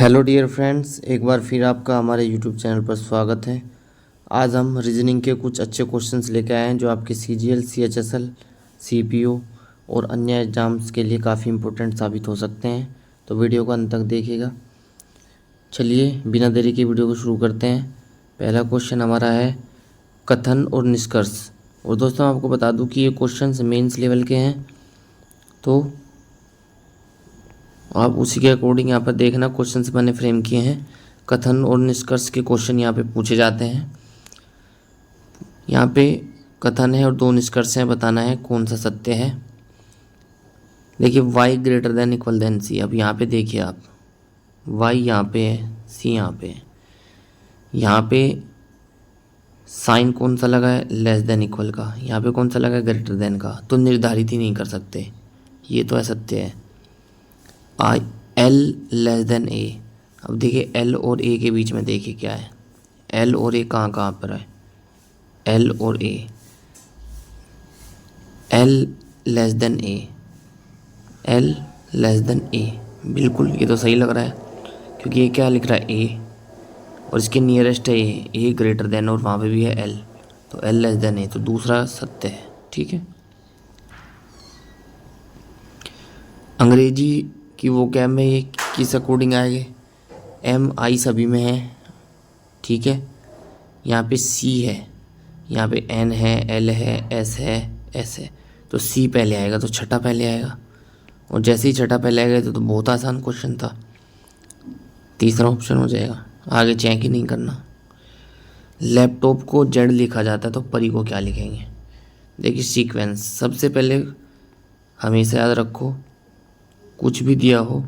Hello dear friends, एक बार फिर आपका हमारे यूट्यूब चैनल पर स्वागत है। आज हम रीजनिंग के कुछ अच्छे क्वेश्चंस लेके आए हैं जो आपके सीजीएल, सीएचएसएल, सीपीओ और अन्य एग्ज़ाम्स के लिए काफ़ी इंपॉर्टेंट साबित हो सकते हैं। तो वीडियो को अंत तक देखिएगा। चलिए बिना देरी के वीडियो को शुरू करते हैं। पहला क्वेश्चन हमारा है कथन और निष्कर्ष। और दोस्तों आपको बता दूँ कि ये क्वेश्चंस मेंस लेवल के हैं, तो आप उसी के अकॉर्डिंग यहाँ पर देखना। क्वेश्चंस मैंने फ्रेम किए हैं। कथन और निष्कर्ष के क्वेश्चन यहाँ पे पूछे जाते हैं। यहाँ पे कथन है और दो निष्कर्ष हैं, बताना है कौन सा सत्य है। देखिए y greater than equal than C. अब यहाँ पे देखिए आप, y यहाँ पे है, c यहाँ पे है। यहाँ पे साइन कौन सा लगा है? लेस देन इक्वल का। यहाँ पे कौन सा लगा है? ग्रेटर देन का। तो निर्धारित ही नहीं कर सकते, ये तो असत्य है। आई एल लेस देन ए। अब देखिए एल और ए के बीच में देखिए क्या है। एल और ए कहाँ कहाँ पर है? एल और ए, एल लेस देन ए, एल लेस देन ए। बिल्कुल ये तो सही लग रहा है, क्योंकि ये क्या लिख रहा है? ए, और इसके नियरेस्ट है ए ग्रेटर देन, और वहाँ पे भी है एल, तो एल लेस देन ए, तो दूसरा सत्य है। ठीक है। अंग्रेजी कि वो क्या में ये किस अकॉर्डिंग आएंगे? एम आई सभी में है, ठीक है। यहाँ पे सी है, यहाँ पे एन है, एल है, एस है, एस है, तो सी पहले आएगा, तो छठा पहले आएगा। और जैसे ही छठा पहले आएगा तो बहुत आसान क्वेश्चन था, तीसरा ऑप्शन हो जाएगा। आगे चेक ही नहीं करना। लैपटॉप को जेड लिखा जाता है तो परी को क्या लिखेंगे? देखिए सीक्वेंस, सबसे पहले हमेशा याद रखो, कुछ भी दिया हो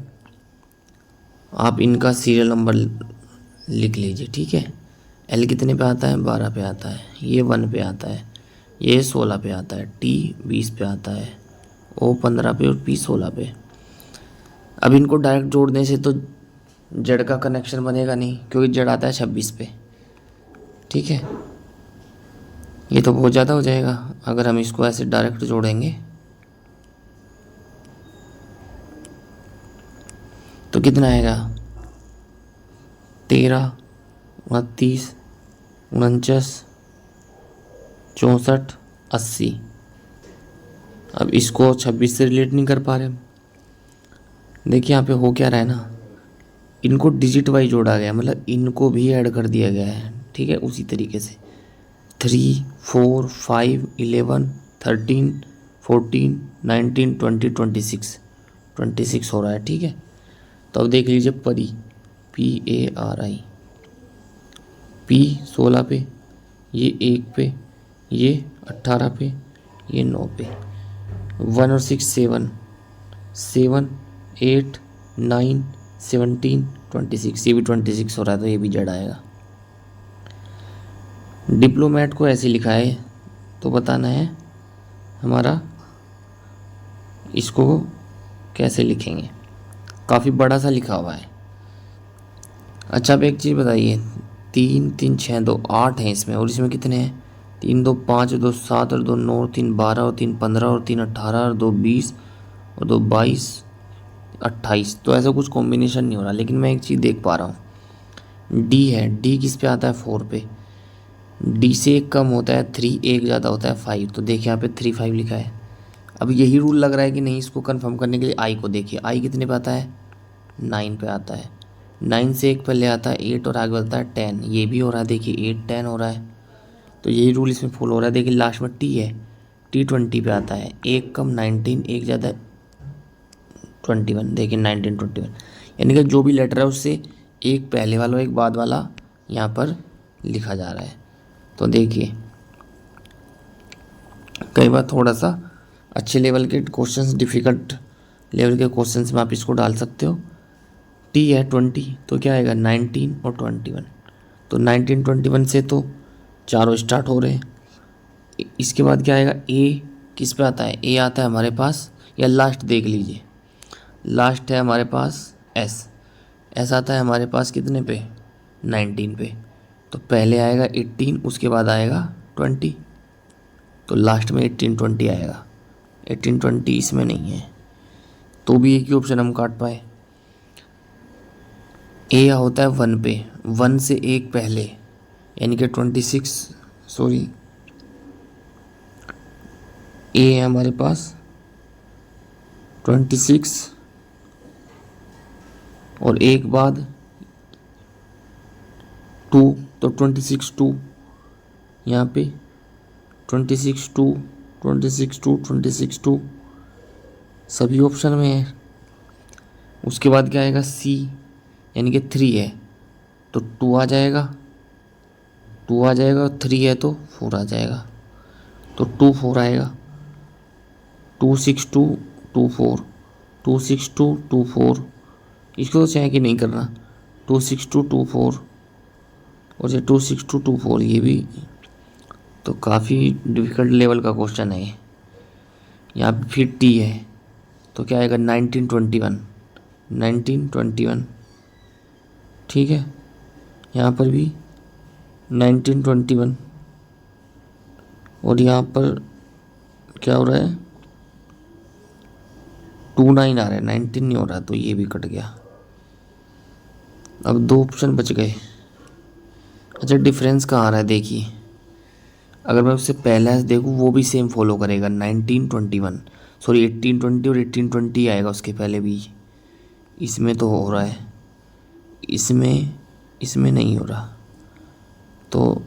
आप इनका सीरियल नंबर लिख लीजिए, ठीक है। एल कितने पे आता है? 12 पे आता है, ये 1 पे आता है, ये 16 पे आता है, टी 20 पे आता है, ओ 15 पे और पी 16 पे। अब इनको डायरेक्ट जोड़ने से तो जेड का कनेक्शन बनेगा नहीं, क्योंकि जेड आता है 26 पे, ठीक है। ये तो बहुत ज़्यादा हो जाएगा अगर हम इसको ऐसे डायरेक्ट जोड़ेंगे। तो कितना आएगा? 13, 29, 49, 64, 80। अब इसको 26 से रिलेट नहीं कर पा रहे हम। देखिए यहाँ पे हो क्या रहा है ना, इनको डिजिट वाइज जोड़ा गया, मतलब इनको भी ऐड कर दिया गया है, ठीक है। उसी तरीके से 3, 4, 5, 11, 13, 14, 19, 20, 26 हो रहा है, ठीक है। तो अब देख लीजिए परी, PARI, P 16 पे, ये 1 पे, ये 18 पे, ये 9 पे, 1 और 6 7, 7, 8, 9, 17, 26, ये भी 26 हो रहा है, तो ये भी जेड आएगा। डिप्लोमेट को ऐसे लिखा है, तो बताना है हमारा इसको कैसे लिखेंगे। काफ़ी बड़ा सा लिखा हुआ है। अच्छा अब एक चीज़ बताइए, 3 3 6 2 8 हैं इसमें, और इसमें कितने हैं? 3 2 5 2 7 और 2 9 और 3 12 और 3 15 और 3 18 और 2 20 और 2 22 28। तो ऐसा कुछ कॉम्बिनेशन नहीं हो रहा, लेकिन मैं एक चीज़ देख पा रहा हूँ, डी है। डी किस पे आता है? 4 पे। डी से एक कम होता है 3, एक ज़्यादा होता है 5। तो देखिए यहाँ पे 3 5 लिखा है। अब यही रूल लग रहा है कि नहीं, इसको कंफर्म करने के लिए आई को देखिए। आई कितने पे आता है? 9 पे आता है। 9 से एक पहले आता है 8 और आगे बढ़ता है 10। ये भी हो रहा है, देखिए 8 10 हो रहा है, तो यही रूल इसमें फॉलो हो रहा है। देखिए लास्ट में टी है, टी 20 पे आता है, एक कम 19, एक ज़्यादा 21। देखिए 19 21, यानी कि जो भी लेटर है उससे एक पहले वाला एक बाद वाला यहाँ पर लिखा जा रहा है। तो देखिए कई बार थोड़ा सा अच्छे लेवल के क्वेश्चंस, डिफ़िकल्ट लेवल के क्वेश्चंस में आप इसको डाल सकते हो। टी है 20, तो क्या आएगा? 19 और 21। तो 19 21 से तो चारों स्टार्ट हो रहे हैं। इसके बाद क्या आएगा? ए किस पे आता है? ए आता है हमारे पास, या लास्ट देख लीजिए, लास्ट है हमारे पास एस। एस आता है हमारे पास कितने पे? 19 पे। तो पहले आएगा 18, उसके बाद आएगा 20, तो लास्ट में 18 20 आएगा। 18 20 इसमें नहीं है, तो भी एक ही ऑप्शन हम काट पाए। ए होता है 1 पे, 1 से एक पहले, यानी कि 26, सॉरी ए है हमारे पास 26 और एक बाद 2, तो 26 2 यहाँ पे 26 2 26 2 26 2 सभी ऑप्शन में है। उसके बाद क्या आएगा सी, यानी कि 3 है तो 2 आ जाएगा, 2 आ जाएगा, 3 है तो 4 आ जाएगा, तो 2 4 आएगा। 2 6 2 2 4 2 6 2 2 4, इसको तो चाहे कि नहीं करना, 2 6 2 2 4 और ये 2 6 2 2 4, ये भी तो काफ़ी डिफ़िकल्ट लेवल का क्वेश्चन है। यहाँ पे फिर टी है तो क्या आएगा 1921, 1921, ठीक है। यहाँ पर भी 1921 और यहाँ पर क्या हो रहा है 29 आ रहा है, 19 नहीं हो रहा, तो ये भी कट गया। अब 2 ऑप्शन बच गए। अच्छा डिफरेंस कहाँ आ रहा है देखिए, अगर मैं उससे पहला देखूँ वो भी सेम फॉलो करेगा 1921, सॉरी 1820 और 1820 आएगा उसके पहले भी। इसमें तो हो रहा है, इसमें नहीं हो रहा, तो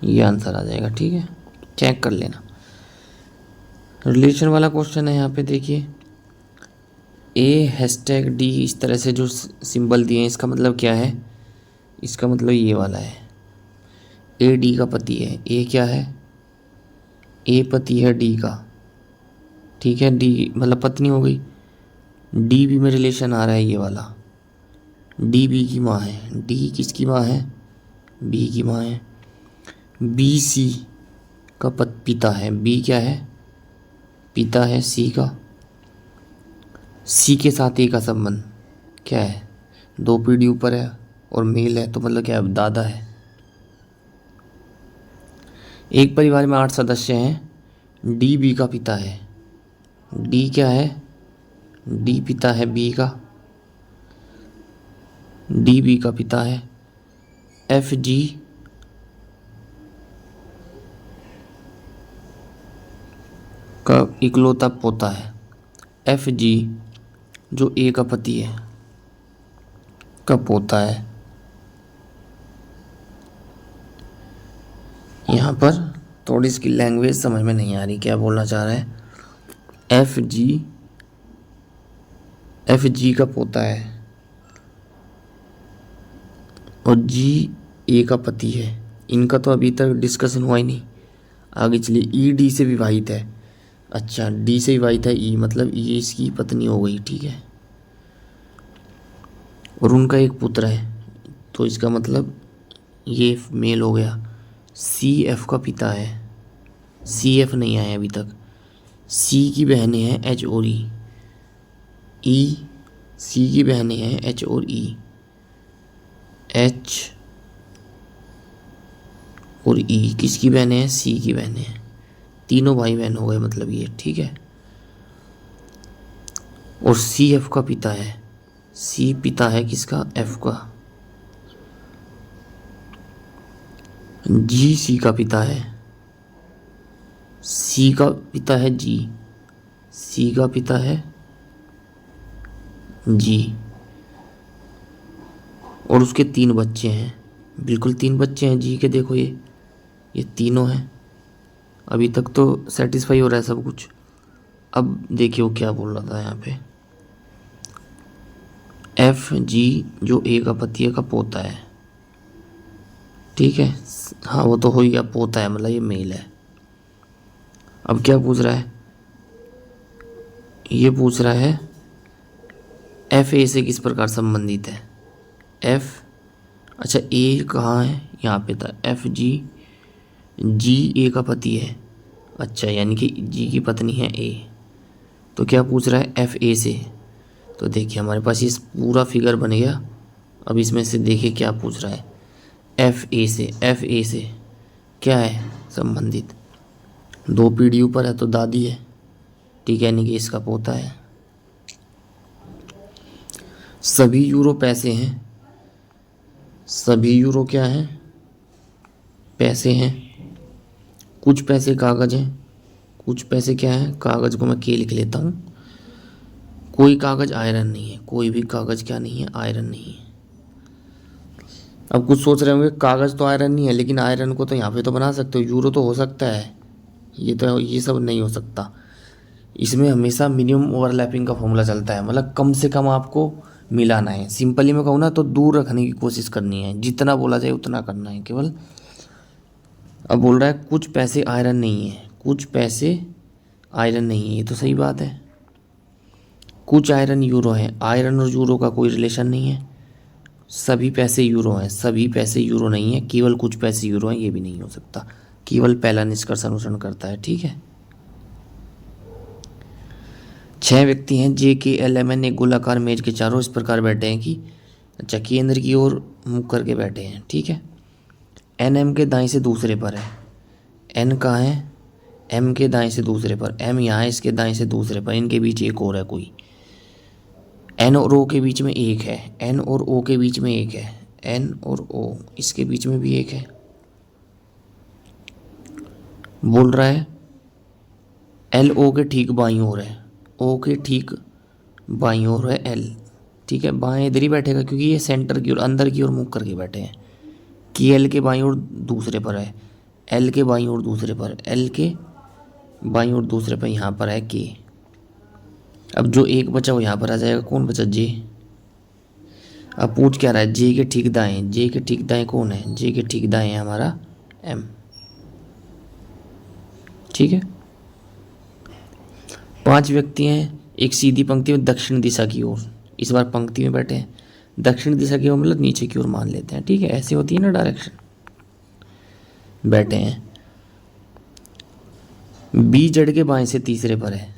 ये आंसर आ जाएगा, ठीक है, चेक कर लेना। रिलेशन वाला क्वेश्चन है, यहाँ पे देखिए ए हैशटैग डी, इस तरह से जो सिंबल दिए हैं इसका मतलब क्या है, इसका मतलब ये वाला है, ए डी का पति है। ए क्या है, ए पति है डी का, ठीक है, डी मतलब पत्नी हो गई। डी बी में रिलेशन आ रहा है ये वाला, डी बी की माँ है, डी किसकी माँ है, बी की माँ है। बी सी का पिता है, बी क्या है, पिता है सी का। सी के साथ ए का संबंध क्या है, 2 पीढ़ी ऊपर है और मेल है, तो मतलब क्या है, दादा है। एक परिवार में 8 सदस्य हैं, डी बी का पिता है। डी क्या है, डी पिता है बी का, डी बी का पिता है। एफ जी का इकलौता पोता है। एफ जी जो ए का पति है का पोता है। यहाँ पर थोड़ी इसकी लैंग्वेज समझ में नहीं आ रही, क्या बोलना चाह रहा है। एफ जी का पोता है और जी ए का पति है। इनका तो अभी तक डिस्कशन हुआ ही नहीं, आगे चलिए। ई डी से विवाहित है, अच्छा डी से विवाहित है ई, मतलब ये इसकी पत्नी हो गई, ठीक है, और उनका एक पुत्र है, तो इसका मतलब ये मेल हो गया। सी एफ का पिता है, सी एफ नहीं आया अभी तक। सी की बहनें हैं एच और ई, सी की बहनें हैं एच और ई, एच और ई किसकी बहनें हैं, सी की बहनें हैं, तीनों भाई बहन हो गए मतलब ये, ठीक है। और सी एफ का पिता है, सी पिता है किसका, एफ का। जी सी का पिता है, सी का पिता है जी, सी का पिता है जी, और उसके 3 बच्चे हैं, बिल्कुल 3 बच्चे हैं जी के, देखो ये तीनों हैं। अभी तक तो सेटिस्फाई हो रहा है सब कुछ। अब देखिए वो क्या बोल रहा था यहाँ पे, एफ जी जो ए का पति है का पोता है, ठीक है, हाँ वो तो हो ही गया, पोता है मतलब ये मेल है। अब क्या पूछ रहा है, ये पूछ रहा है एफ ए से किस प्रकार संबंधित है। एफ, अच्छा ए कहाँ है, यहाँ पे था, एफ जी, जी ए का पति है, अच्छा यानी कि जी की पत्नी है ए, तो क्या पूछ रहा है एफ ए से। तो देखिए हमारे पास ये पूरा फिगर बन गया। अब इसमें से देखिए क्या पूछ रहा है, एफ ए से, एफ ए से क्या है संबंधित, 2 पीढ़ी ऊपर है तो दादी है, ठीक है, यानी कि इसका पोता है। सभी यूरो पैसे हैं, सभी यूरो क्या हैं, पैसे हैं। कुछ पैसे कागज़ हैं, कुछ पैसे क्या हैं, कागज़ को मैं के लिख लेता हूँ। कोई कागज़ आयरन नहीं है, कोई भी कागज़ क्या नहीं है, आयरन नहीं है। अब कुछ सोच रहे होंगे कागज़ तो आयरन नहीं है, लेकिन आयरन को तो यहाँ पे तो बना सकते हो, यूरो तो हो सकता है। ये सब नहीं हो सकता। इसमें हमेशा मिनिमम ओवरलैपिंग का फॉर्मूला चलता है, मतलब कम से कम आपको मिलाना है। सिंपली मैं कहूँ ना तो दूर रखने की कोशिश करनी है, जितना बोला जाए उतना करना है केवल। अब बोल रहा है कुछ पैसे आयरन नहीं है, कुछ पैसे आयरन नहीं है, ये तो सही बात है। कुछ आयरन यूरो है, आयरन और यूरो का कोई रिलेशन नहीं है। सभी पैसे यूरो हैं, सभी पैसे यूरो नहीं है, केवल कुछ पैसे यूरो हैं, ये भी नहीं हो सकता। केवल पहला निष्कर्ष अनुसरण करता है, ठीक है। 6 व्यक्ति हैं, जे के एल एम एन एक गोलाकार मेज के चारों इस प्रकार बैठे हैं कि अच्छा केंद्र की ओर मुख करके बैठे हैं, ठीक है। एन एम के दाएं से दूसरे पर है, एन कहाँ है, एम के दाएं से दूसरे पर, एम यहाँ है इसके दाएं से दूसरे पर, इनके बीच एक और है कोई। एन और ओ के बीच में एक है, एन और ओ के बीच में एक है, एन और ओ इसके बीच में भी एक है। बोल रहा है एल ओ के ठीक बाईं ओर है, ओ के ठीक बाईं ओर है एल, ठीक है। बाएं इधर ही बैठेगा क्योंकि ये सेंटर की ओर अंदर की ओर मुख करके बैठे हैं। कि एल के बाईं ओर दूसरे पर है, एल के बाईं ओर दूसरे पर, एल के बाईं ओर दूसरे पर यहाँ पर है के। अब जो एक बचा वो यहाँ पर आ जाएगा, कौन बचा, जे। अब पूछ क्या रहा है, जे के ठीक दाएं, जे के ठीक दाएं कौन है, जे के ठीक दाएं है हमारा एम, ठीक है। 5 व्यक्ति हैं एक सीधी पंक्ति में दक्षिण दिशा की ओर, इस बार पंक्ति में बैठे हैं। दक्षिण दिशा की ओर मतलब नीचे की ओर मान लेते हैं, ठीक है, ऐसे होती है ना डायरेक्शन। बैठे हैं, बी जड़ के बाएं से तीसरे पर है,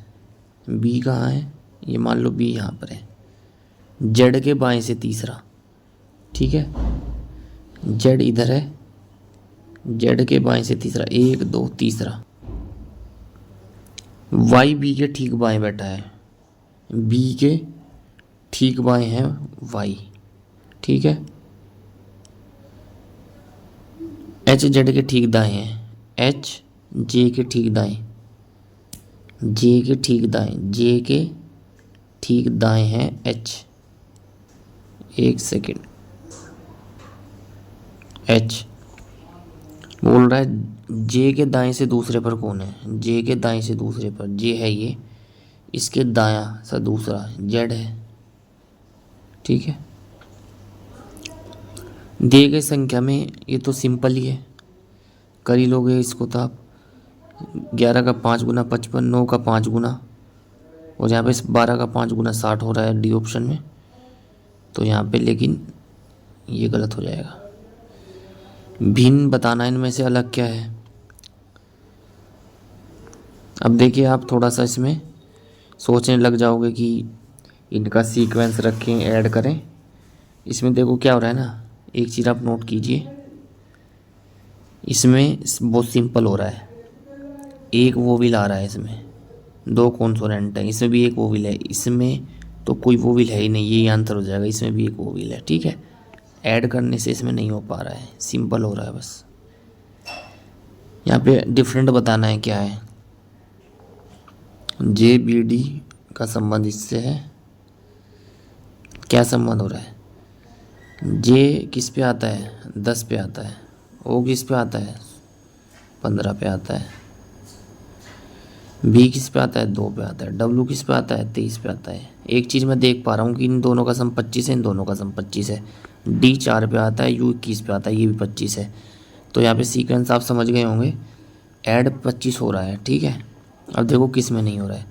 बी कहाँ है, ये मान लो बी यहाँ पर है, जड़ के बाएं से तीसरा, ठीक है। जड़ इधर है, जड़ के बाएं से तीसरा, 1 2 तीसरा। वाई बी के ठीक बाएं बैठा है, बी के ठीक बाएं है वाई, ठीक है। एच जेड के ठीक दाएं हैं, एच जे के ठीक दाएं, जे के ठीक दाएं, जे के ठीक दाएं हैं एच, एक सेकेंड, एच। बोल रहा है जे के दाएं से दूसरे पर कौन है, जे के दाएं से दूसरे पर, जे है ये, इसके दायां सा दूसरा जेड है, ठीक है। दिए गए संख्या में ये तो सिंपल ही है, कर ही लोगे इसको तो आप। 11 का 5 गुना 55, 9 का 5 गुना, और यहाँ पे 12 का 5 गुना 60 हो रहा है डी ऑप्शन में, तो यहाँ पे लेकिन ये गलत हो जाएगा। भिन्न बताना इनमें से अलग क्या है। अब देखिए आप थोड़ा सा इसमें सोचने लग जाओगे कि इनका सीक्वेंस रखें, ऐड करें। इसमें देखो क्या हो रहा है ना, एक चीज़ आप नोट कीजिए, इसमें बहुत सिंपल हो रहा है। एक वोविल आ रहा है इसमें, 2 कॉन्सोनेंट है, इसमें भी एक वोविल है, इसमें तो कोई वोविल है ही नहीं, ये आंसर हो जाएगा। इसमें भी एक वोविल है, ठीक है। ऐड करने से इसमें नहीं हो पा रहा है, सिंपल हो रहा है बस। यहाँ पे डिफरेंट बताना है क्या है। जे बी डी का संबंध इससे है, क्या संबंध हो रहा है, जे किस पे आता है, 10 पे आता है, ओ किस पे आता है, 15 पे आता है, बी किस पे आता है, 2 पे आता है, डब्ल्यू किस पे आता है, 23 पे आता है। एक चीज़ मैं देख पा रहा हूँ कि इन दोनों का सम 25 है, इन दोनों का सम 25 है। डी 4 पे आता है, यू 21 पे आता है, ये भी 25 है। तो यहाँ पे सीक्वेंस आप समझ गए होंगे, ऐड 25 हो रहा है, ठीक है। अब देखो किस में नहीं हो रहा है,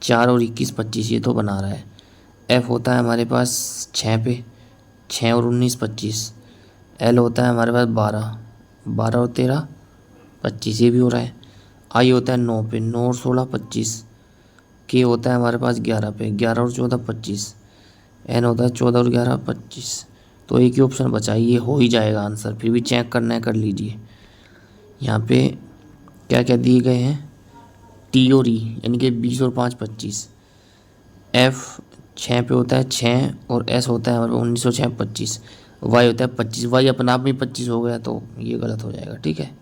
4 और 21 25, ये तो बना रहा है। एफ होता है हमारे पास 6 पे, 6 और 19 25। एल होता है हमारे पास 12, 12 और 13 25, ये भी हो रहा है। आई होता है 9 पे, 9 और 16 25। के होता है हमारे पास 11 पे, 11 और 14 25। एन होता है 14 और 11 25। तो एक ही ऑप्शन बचा है, ये हो ही जाएगा आंसर, फिर भी चेक करना है कर लीजिए। यहाँ पे क्या क्या दिए गए हैं, टी और ई यानी कि 20 और 5 25, एफ 6 पे होता है 6 और एस होता है हमारे 1906 25, वाई होता है 25, वाई अपने आप में 25 हो गया तो ये गलत हो जाएगा। ठीक है।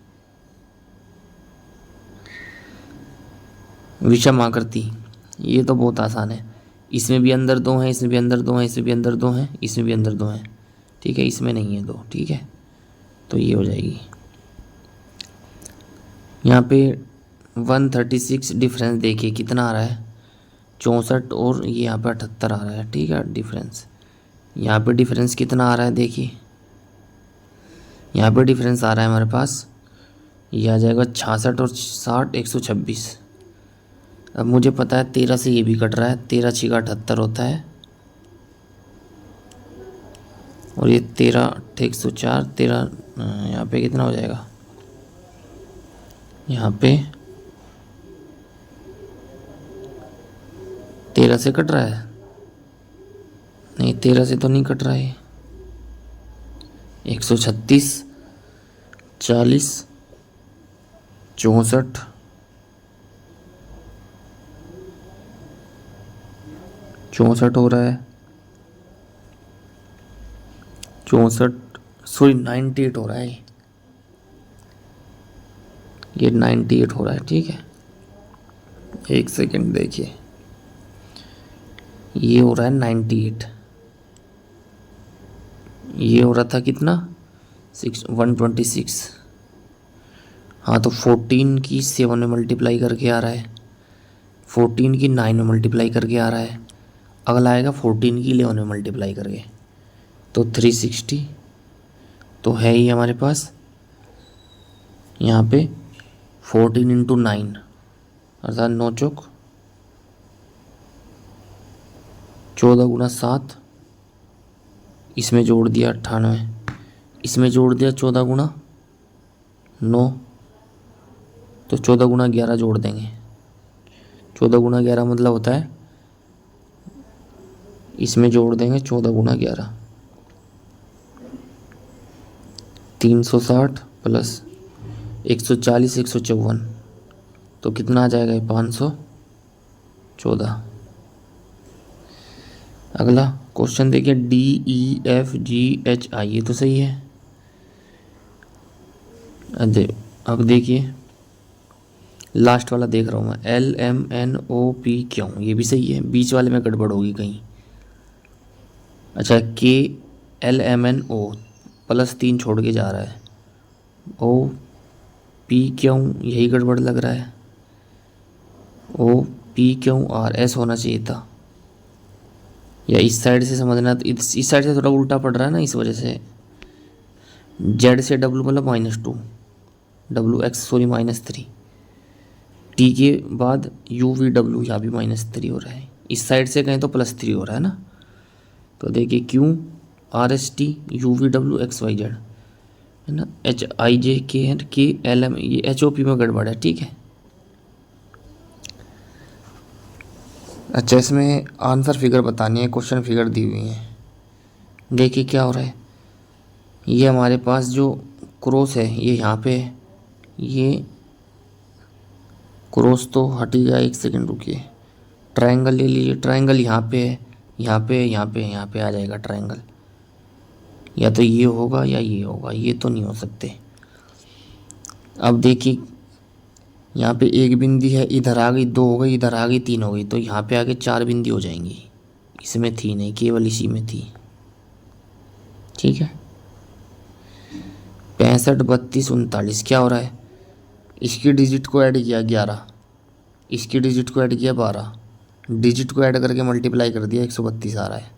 विषम आकृति, ये तो बहुत आसान है। इसमें भी अंदर 2 हैं, इसमें भी अंदर 2 हैं, इसमें भी अंदर 2 हैं, इसमें भी अंदर 2 हैं। ठीक है, इसमें नहीं है 2। ठीक है, तो ये हो जाएगी। यहाँ पे 136 डिफरेंस देखिए कितना आ रहा है, 64 और ये यहाँ पे 78 आ रहा है। ठीक है, डिफरेंस यहाँ पे डिफरेंस कितना आ रहा है देखिए, यहाँ पे डिफरेंस आ रहा है हमारे पास, ये आ जाएगा 66 और 60 126। अब मुझे पता है 13 से ये भी कट रहा है, 13 6 का 78 होता है और ये 13 104, 13 यहाँ पे कितना हो जाएगा, यहाँ पे 13 से कट रहा है, नहीं 13 से तो नहीं कट रहा है। 136 40 64 64 हो रहा है, 64 सॉरी 98 हो रहा है, ये 98 हो रहा है। ठीक है, एक सेकंड देखिए, ये हो रहा है 98, ये हो रहा था कितना 126। हाँ, तो 14 की 7 में मल्टीप्लाई करके आ रहा है, 14 की 9 में मल्टीप्लाई करके आ रहा है, अगला आएगा 14 की 11 में मल्टीप्लाई करके, तो 360 तो है ही हमारे पास। यहाँ पे 14 इंटू 9 अर्थात 9 चौक 14 गुना 7, इसमें जोड़ दिया 98, इसमें जोड़ दिया 14 गुना 9, तो 14 गुना 11 जोड़ देंगे। 14 गुना 11 मतलब होता है, इसमें जोड़ देंगे 14 गुना 11, 360 प्लस 140 154, तो कितना आ जाएगा 514। अगला क्वेश्चन देखिए, DEFGHI, ये तो सही है। अब देखिए लास्ट वाला देख रहा हूँ मैं, LMNOP, ये भी सही है, बीच वाले में गड़बड़ होगी कहीं। अच्छा, KLMNO प्लस 3 छोड़ के जा रहा है, OPQ यही गड़बड़ लग रहा है, OPQRS होना चाहिए था, या इस साइड से समझना, तो इस साइड से थोड़ा उल्टा पड़ रहा है ना, इस वजह से। Z से W मतलब -2, WX सॉरी -3, T के बाद UVW, यहाँ भी -3 हो रहा है, इस साइड से कहें तो +3 हो रहा है ना। तो देखिए QRST UVW XYZ है ना, HIJKLM, ये HOP में गड़बड़ है। ठीक है, अच्छा इसमें आंसर फिगर बतानी है, क्वेश्चन फिगर दी हुई है। देखिए क्या हो रहा है, ये हमारे पास जो क्रॉस है ये यहाँ पे, ये क्रॉस तो हट गया, एक सेकंड रुकिए, ट्रायंगल ले लीजिए, ट्रायंगल यहाँ पे है, यहाँ पे यहाँ पे यहाँ पे आ जाएगा ट्रायंगल, या तो ये होगा या ये होगा, ये तो नहीं हो सकते। अब देखिए यहाँ पे एक बिंदी है, इधर आ गई 2 हो गई, इधर आ गई 3 हो गई, तो यहाँ पे आगे 4 बिंदी हो जाएंगी, इसमें थी नहीं, केवल इसी में थी। ठीक है, 65 32 39 क्या हो रहा है, इसकी डिजिट को ऐड किया 11, इसकी डिजिट को ऐड किया 12, डिजिट को ऐड करके मल्टीप्लाई कर दिया 132 आ रहा है।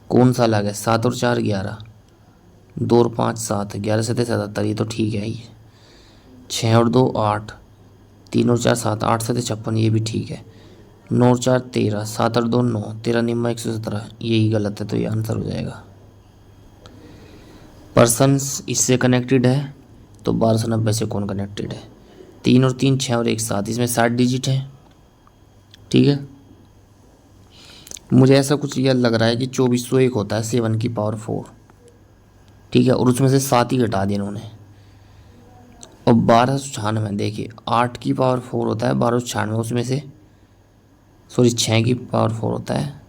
कौन सा अलग है, 7 और 4 11, 2 और 5 7, 11 से 77, ये तो ठीक है। ये 6 और 2 8, 3 और 4 7, 8 से 56, ये भी ठीक है। 9 और 4 13, 7 और 2 9, 13 निम्मा 117, यही गलत है, तो ये आंसर हो जाएगा। पर्सन्स इससे कनेक्टेड है, तो 1290 से कौन कनेक्टेड है, 3 और 3 6 और 1 7, इसमें 60 डिजिट है। ठीक है, मुझे ऐसा कुछ यह लग रहा है कि 2401 होता है 7 की पावर 4। ठीक है, और उसमें से 7 ही घटा दिया इन्होंने, और 1296, देखिए 8 की पावर 4 होता है 1296, उसमें से सॉरी 6 की पावर 4 होता है,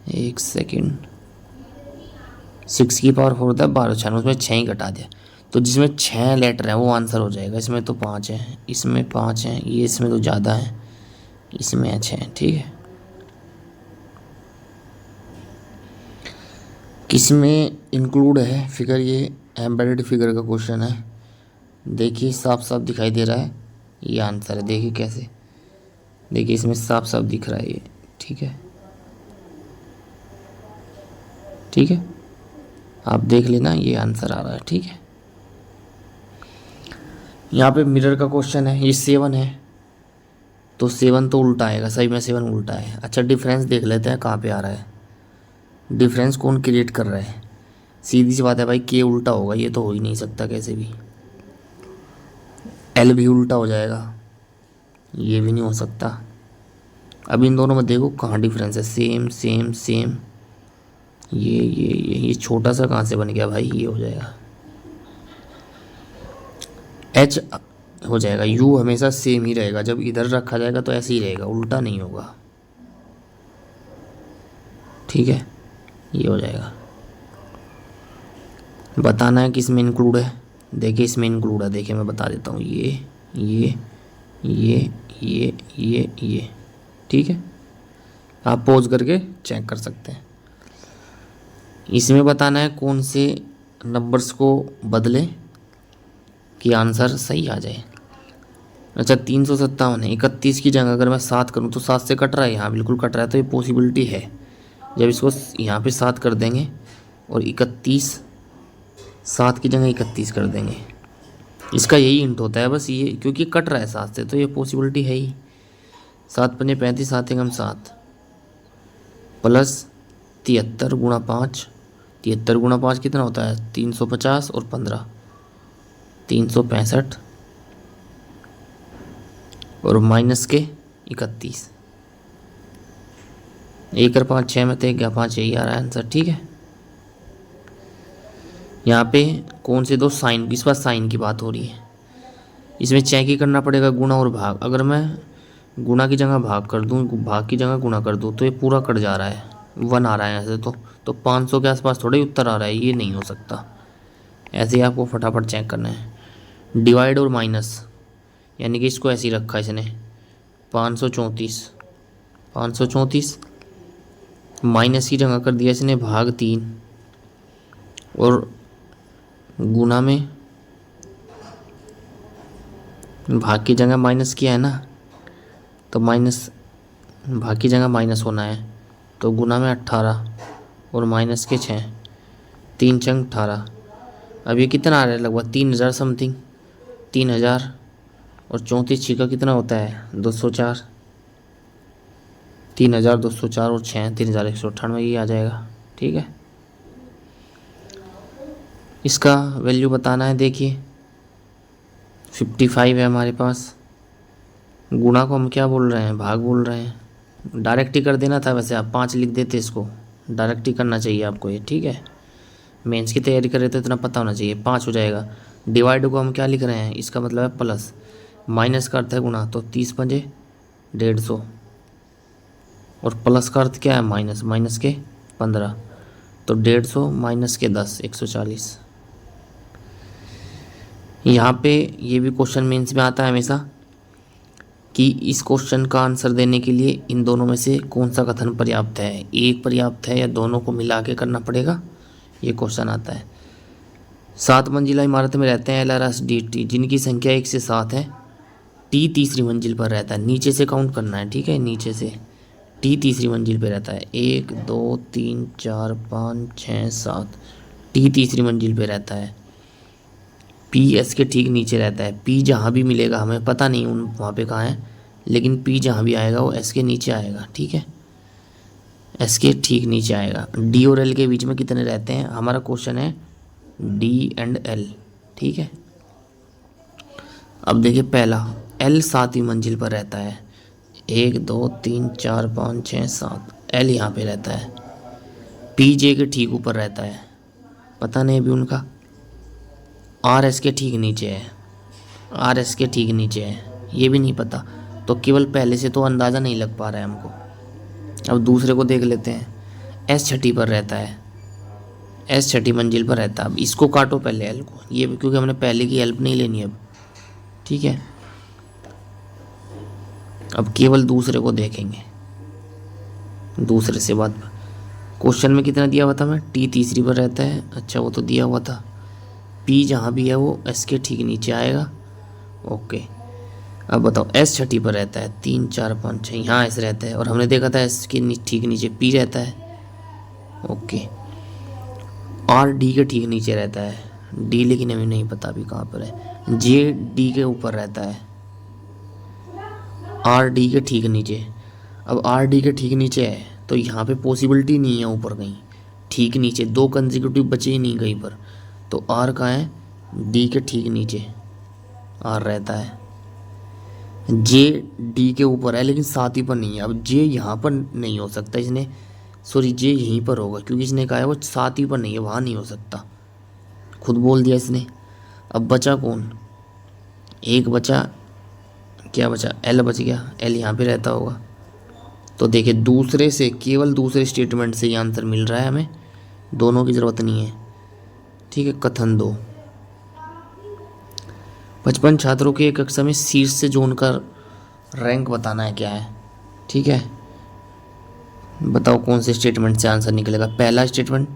एक सेकेंड, 6 की पावर 4 होता है 12 6, उसमें 6 ही घटा दिया, तो जिसमें 6 लेटर है वो आंसर हो जाएगा। इसमें तो 5 है, इसमें 5 है, ये इसमें तो ज़्यादा है, इसमें है 6। ठीक है, किस में इंक्लूड है फिगर, ये एम्बेडेड फिगर का क्वेश्चन है। देखिए साफ साफ दिखाई दे रहा है, ये आंसर है। देखिए कैसे, देखिए इसमें साफ साफ दिख रहा है ये। ठीक है, ठीक है, आप देख लेना, ये आंसर आ रहा है। ठीक है, यहाँ पे मिरर का क्वेश्चन है, ये 7 है, तो 7 तो उल्टा आएगा, सही में 7 उल्टा है। अच्छा डिफरेंस देख लेते हैं कहाँ पे आ रहा है, डिफरेंस कौन क्रिएट कर रहा है। सीधी सी बात है भाई, के उल्टा होगा, ये तो हो ही नहीं सकता कैसे भी। एल भी उल्टा हो जाएगा, ये भी नहीं हो सकता। अब इन दोनों में देखो कहाँ डिफरेंस है, सेम सेम सेम। ये छोटा सा कहाँ से बन गया भाई, ये हो जाएगा एच हो जाएगा। यू हमेशा सेम ही रहेगा, जब इधर रखा जाएगा तो ऐसे ही रहेगा, उल्टा नहीं होगा। ठीक है, ये हो जाएगा। बताना है किस में इंक्लूड है। देखिए इसमें इंक्लूड है, देखिए मैं बता देता हूँ, ये ये। ठीक है, आप पॉज करके चेक कर सकते हैं। इसमें बताना है कौन से नंबर्स को बदले कि आंसर सही आ जाए। अच्छा 357 है, 31 की जगह अगर मैं 7 करूँ तो 7 से कट रहा है, यहाँ बिल्कुल कट रहा है, तो ये पॉसिबिलिटी है। जब इसको यहाँ पे 7 कर देंगे और 31, 7 की जगह 31 कर देंगे, इसका यही हिंट होता है बस ये, क्योंकि कट रहा है 7 से तो ये पॉसिबिलिटी है ही। 7 पन्ने 35, 7 एकम 7 प्लस 73 गुणा 5, 73 गुणा 5 कितना होता है 350 और 15 365 और माइनस के 31, 1 और 5 6 में थे, 1 5 यही आ रहा है आंसर। ठीक है, यहाँ पे कौन से दो साइन, इस बार साइन की बात हो रही है, इसमें चेक ही करना पड़ेगा गुणा और भाग। अगर मैं गुणा की जगह भाग कर दूँ, भाग की जगह गुणा कर दूँ, तो ये पूरा कट जा रहा है, 1 आ रहा है ऐसे तो 500 के आसपास थोड़ा ही उत्तर आ रहा है, ये नहीं हो सकता। ऐसे ही आपको फटाफट चेक करना है। डिवाइड और माइनस, यानी कि इसको ऐसे ही रखा इसने, 534 माइनस की जगह कर दिया इसने भाग 3 और गुना में भाग की जगह माइनस किया है ना, तो माइनस भाग की जगह माइनस होना है, तो गुना में 18 और माइनस के 6, 3 चंग 18। अब ये कितना आ रहा है, लगभग 3000 समथिंग, 3000 और 34 छिका कितना होता है 204, 3204 और 6 3198, ये आ जाएगा। ठीक है, इसका वैल्यू बताना है। देखिए 55 है हमारे पास, गुणा को हम क्या बोल रहे हैं, भाग बोल रहे हैं। डायरेक्ट ही कर देना था, वैसे आप 5 लिख देते, इसको डायरेक्ट ही करना चाहिए आपको ये। ठीक है, मेंस की तैयारी कर रहे तो इतना पता होना चाहिए, 5 हो जाएगा। डिवाइड को हम क्या लिख रहे हैं, इसका मतलब है प्लस, माइनस का अर्थ है गुणा, तो 30 पंजे 150 और प्लस का अर्थ क्या है माइनस, माइनस के 15, तो 150 माइनस के 10 140। यहाँ पे ये भी क्वेश्चन मेंस में आता है हमेशा कि इस क्वेश्चन का आंसर देने के लिए इन दोनों में से कौन सा कथन पर्याप्त है, एक पर्याप्त है या दोनों को मिला के करना पड़ेगा, ये क्वेश्चन आता है। 7 मंजिला इमारत में रहते हैं LRSDT जिनकी संख्या 1 से 7 है, T तीसरी मंजिल पर रहता है। नीचे से काउंट करना है, ठीक है, नीचे से T तीसरी मंजिल पर रहता है, 1 2 3 4 5 6 7, T तीसरी मंजिल पर रहता है। P S के ठीक नीचे रहता है। P जहाँ भी मिलेगा हमें पता नहीं उन वहाँ पे कहाँ है, लेकिन P जहाँ भी आएगा वो S के नीचे आएगा। ठीक है, S के ठीक नीचे आएगा। D और L के बीच में कितने रहते हैं, हमारा क्वेश्चन है D एंड L। ठीक है, अब देखिए पहला L 7वीं मंजिल पर रहता है, 1 2 3 4 5 6 7, L यहाँ पे रहता है। P J के ठीक ऊपर रहता है, पता नहीं अभी उनका। R S के ठीक नीचे है, R S के ठीक नीचे है, ये भी नहीं पता, तो केवल पहले से तो अंदाज़ा नहीं लग पा रहा है हमको। अब दूसरे को देख लेते हैं। एस छठी पर रहता है, एस छठी मंजिल पर रहता है। अब इसको काटो पहले एल को, ये क्योंकि हमने पहले की हेल्प नहीं लेनी अब, ठीक है। अब केवल दूसरे को देखेंगे, दूसरे से बात। क्वेश्चन में कितना दिया हुआ था मैं, टी तीसरी पर रहता है, अच्छा वो तो दिया हुआ था। पी जहाँ भी है वो एस के ठीक नीचे आएगा, ओके। अब बताओ एस छठी पर रहता है, 3 4 5 6, यहाँ एस रहता है और हमने देखा था एस के ठीक नीचे पी रहता है, ओके। आर डी के ठीक नीचे रहता है, डी लेकिन हमें नहीं पता अभी कहाँ पर है। जे डी के ऊपर रहता है, आर डी के ठीक नीचे। अब आर डी के ठीक नीचे है तो यहाँ पे पॉसिबिलिटी नहीं है ऊपर कहीं, ठीक नीचे 2 कंसेक्यूटिव बचे ही नहीं कहीं पर, तो आर कहाँ है, डी के ठीक नीचे आर रहता है। जे डी के ऊपर है लेकिन साथ ही पर नहीं है। अब जे यहाँ पर नहीं हो सकता, इसने सॉरी जे यहीं पर होगा क्योंकि इसने कहा है वो साथ ही पर नहीं है, वहाँ नहीं हो सकता, खुद बोल दिया इसने। अब बचा कौन, एक बचा, क्या बचा, एल बच गया, एल यहाँ पे रहता होगा। तो देखिए दूसरे से, केवल दूसरे स्टेटमेंट से ये आंसर मिल रहा है हमें, दोनों की ज़रूरत नहीं है, ठीक है। कथन 2, 55 छात्रों के एक कक्षा में शीर्ष से जोन का रैंक बताना है क्या है, ठीक है। बताओ कौन से स्टेटमेंट से आंसर निकलेगा। पहला स्टेटमेंट,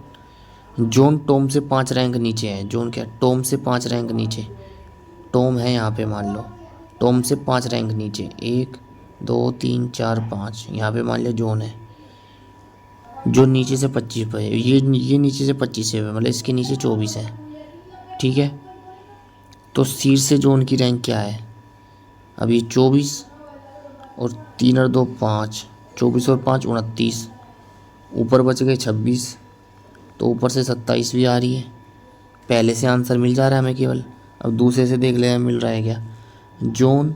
जोन टॉम से 5 रैंक नीचे है। जोन क्या, टॉम से 5 रैंक नीचे, टॉम है यहाँ पे, मान लो टॉम से 5 रैंक नीचे, 1 2 3 4 5, यहाँ पे मान लिया जोन है। जो नीचे से 25 पे है, ये नीचे से 25 है, मतलब इसके नीचे 24 है, ठीक है। तो शीर्ष से जोन की रैंक क्या है, अब ये 24 और 3 और 2 5, 24 और 5 29, ऊपर बच गए 26, तो ऊपर से 27 भी आ रही है। पहले से आंसर मिल जा रहा है हमें केवल, अब दूसरे से देख ले मिल रहा है क्या। जोन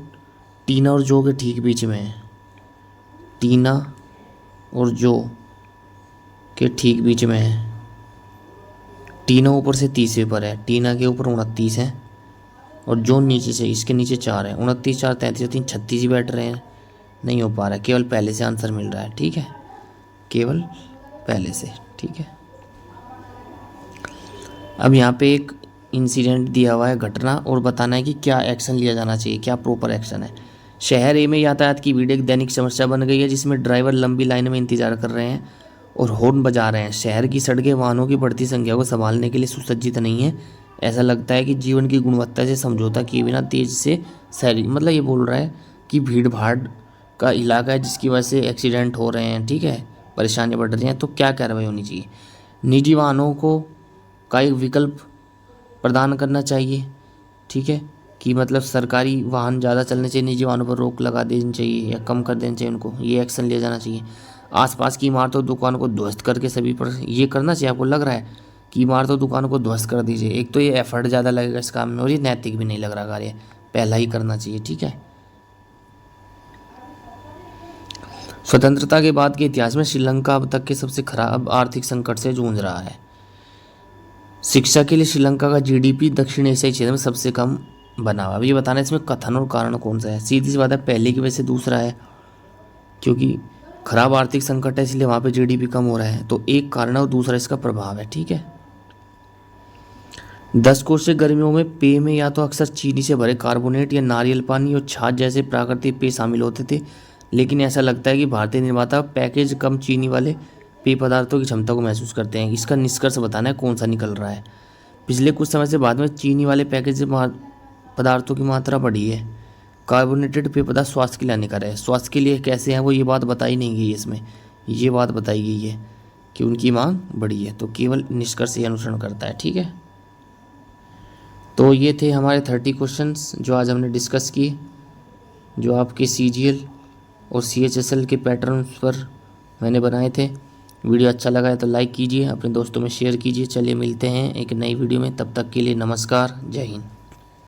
टीना और जो के ठीक बीच में है, टीना और जो के ठीक बीच में है। टीना ऊपर से 30 पर है, टीना के ऊपर 29 है और जो नीचे से, इसके नीचे 4 है, 29 4 33 3 36 ही बैठ रहे हैं, नहीं हो पा रहा है, केवल पहले से आंसर मिल रहा है, ठीक है, केवल पहले से, ठीक है। अब यहाँ पे एक इंसिडेंट दिया हुआ है, घटना, और बताना है कि क्या एक्शन लिया जाना चाहिए, क्या प्रॉपर एक्शन है। शहर ए में यातायात की भीड़ एक दैनिक समस्या बन गई है, जिसमें ड्राइवर लंबी लाइन में इंतजार कर रहे हैं और हॉर्न बजा रहे हैं। शहर की सड़कें वाहनों की बढ़ती संख्या को संभालने के लिए सुसज्जित नहीं है। ऐसा लगता है कि जीवन की गुणवत्ता से समझौता किए बिना तेज से शहरी, मतलब ये बोल रहा है कि भीड़ भाड़ का इलाका है जिसकी वजह से एक्सीडेंट हो रहे हैं, ठीक है, परेशानियाँ बढ़ रही हैं, तो क्या कार्रवाई होनी चाहिए। निजी वाहनों को का एक विकल्प प्रदान करना चाहिए, ठीक है, कि मतलब सरकारी वाहन ज़्यादा चलने चाहिए, निजी वाहनों पर रोक लगा देनी चाहिए या कम कर देना चाहिए उनको, ये एक्शन लिया जाना चाहिए। आसपास की इमारतों दुकानों को ध्वस्त करके सभी पर ये करना चाहिए। आपको लग रहा है कि इमारतों दुकानों को ध्वस्त कर दीजिए, एक तो ये एफर्ट ज़्यादा लगेगा इस काम में और ये नैतिक भी नहीं लग रहा कार्य, पहला ही करना चाहिए, ठीक है। स्वतंत्रता के बाद के इतिहास में श्रीलंका अब तक के सबसे खराब आर्थिक संकट से जूझ रहा है। शिक्षा के लिए श्रीलंका का जीडीपी दक्षिण एशियाई क्षेत्र में सबसे कम बना हुआ। अब ये बताना है इसमें कथन और कारण कौन सा है। सीधी सी बात है, पहले की वजह से दूसरा है, क्योंकि खराब आर्थिक संकट है इसलिए वहाँ पे जीडीपी कम हो रहा है, तो एक कारण है और दूसरा इसका प्रभाव है, ठीक है। 10 कोसे गर्मियों में पेय में या तो अक्सर चीनी से भरे कार्बोनेट या नारियल पानी और छाछ जैसे प्राकृतिक पेय शामिल होते थे, लेकिन ऐसा लगता है कि भारतीय निर्माता पैकेज कम चीनी वाले पेय पदार्थों की क्षमता को महसूस करते हैं। इसका निष्कर्ष बताना है कौन सा निकल रहा है। पिछले कुछ समय से बाद में चीनी वाले पैकेज पदार्थों की मात्रा बढ़ी है। कार्बोनेटेड पेय पदार्थ स्वास्थ्य के लिए हानिकारक है। स्वास्थ्य के लिए कैसे हैं वो ये बात बताई नहीं गई है इसमें, ये बात बताई गई है कि उनकी मांग बढ़ी है, तो केवल निष्कर्ष ही अनुसरण करता है, ठीक है। तो ये थे हमारे 30 क्वेश्चंस जो आज हमने डिस्कस किए, जो आपके सीजीएल और सीएचएसएल के पैटर्न्स पर मैंने बनाए थे। वीडियो अच्छा लगा है तो लाइक कीजिए, अपने दोस्तों में शेयर कीजिए। चलिए मिलते हैं एक नई वीडियो में, तब तक के लिए नमस्कार, जय हिंद।